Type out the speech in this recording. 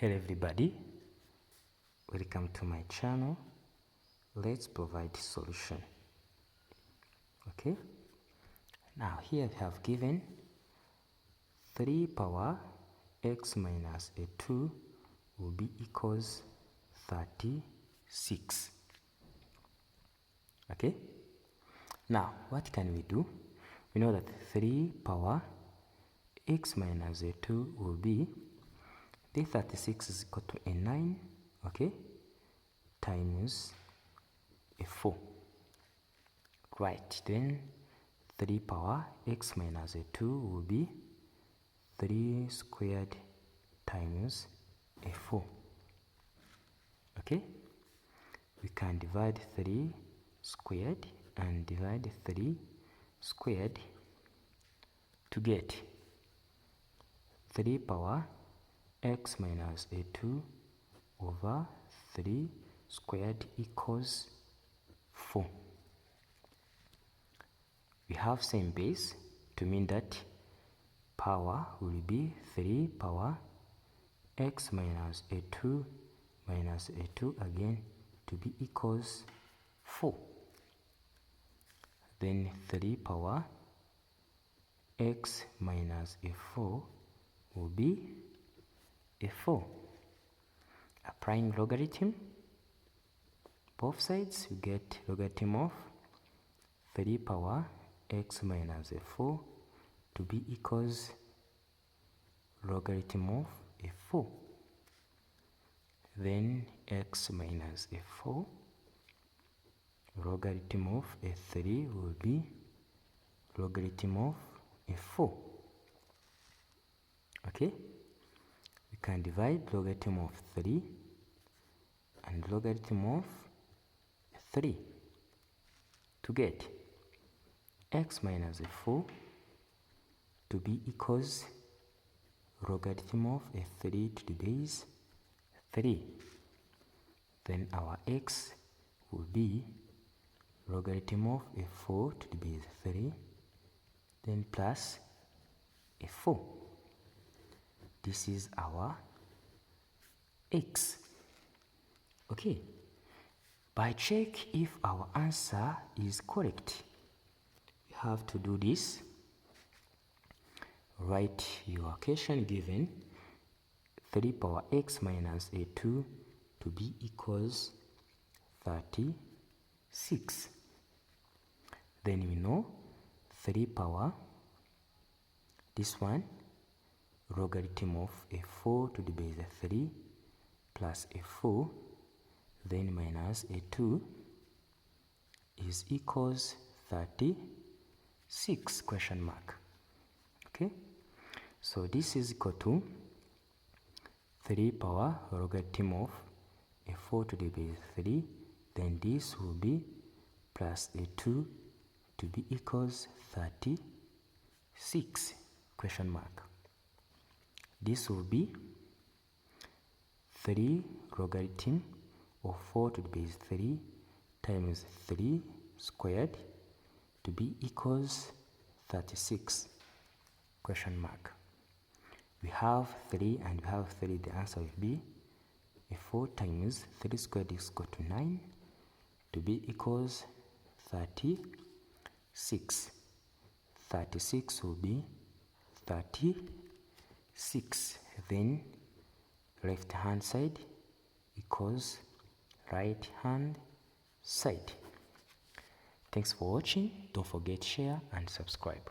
Hello everybody, welcome to my channel. Let's provide solution. Okay, now here we have given 3 power x minus a 2 will be equals 36. Okay, now what can we do? We know that 3 power x minus a 2 will be, the 36 is equal to a 9, okay, times a 4. Right, then 3 power x minus a 2 will be 3 squared times a 4. Okay, we can divide 3 squared and divide 3 squared to get 3 power x minus a 2 over 3 squared equals 4. We have same base to mean that power will be 3 power x minus a 2 minus a 2 again to be equals 4. Then 3 power x minus a 4 will be a 4. Applying logarithm, both sides you get logarithm of 3 power x minus a 4 to be equals logarithm of a 4. Then x minus a 4, logarithm of a 3 will be logarithm of a 4. Okay, we can divide logarithm of 3 and logarithm of 3 to get x minus a 4 to be equals logarithm of a 3 to the base 3. Then our x will be logarithm of a 4 to the base 3, then plus a 4. This is our x. Okay, by check if our answer is correct, you have to do this. Write your equation given 3 power x minus a 2 to be equals 36. Then we know 3 power, this one, logarithm of a 4 to the base 3 plus a 4, then minus a 2 is equals 36 question mark. Okay, so this is equal to 3 power logarithm of a 4 to the base 3, then this will be plus a 2 to be equals 36 question mark. This will be 3 logarithm of 4 to the base 3 times 3 squared to be equals 36 question mark. We have 3 and we have 3, the answer will be a 4 times 3 squared is equal to 9 to be equals 36. 36 will be 36. Then left hand side equals right hand side. Thanks for watching. Don't forget to share and subscribe.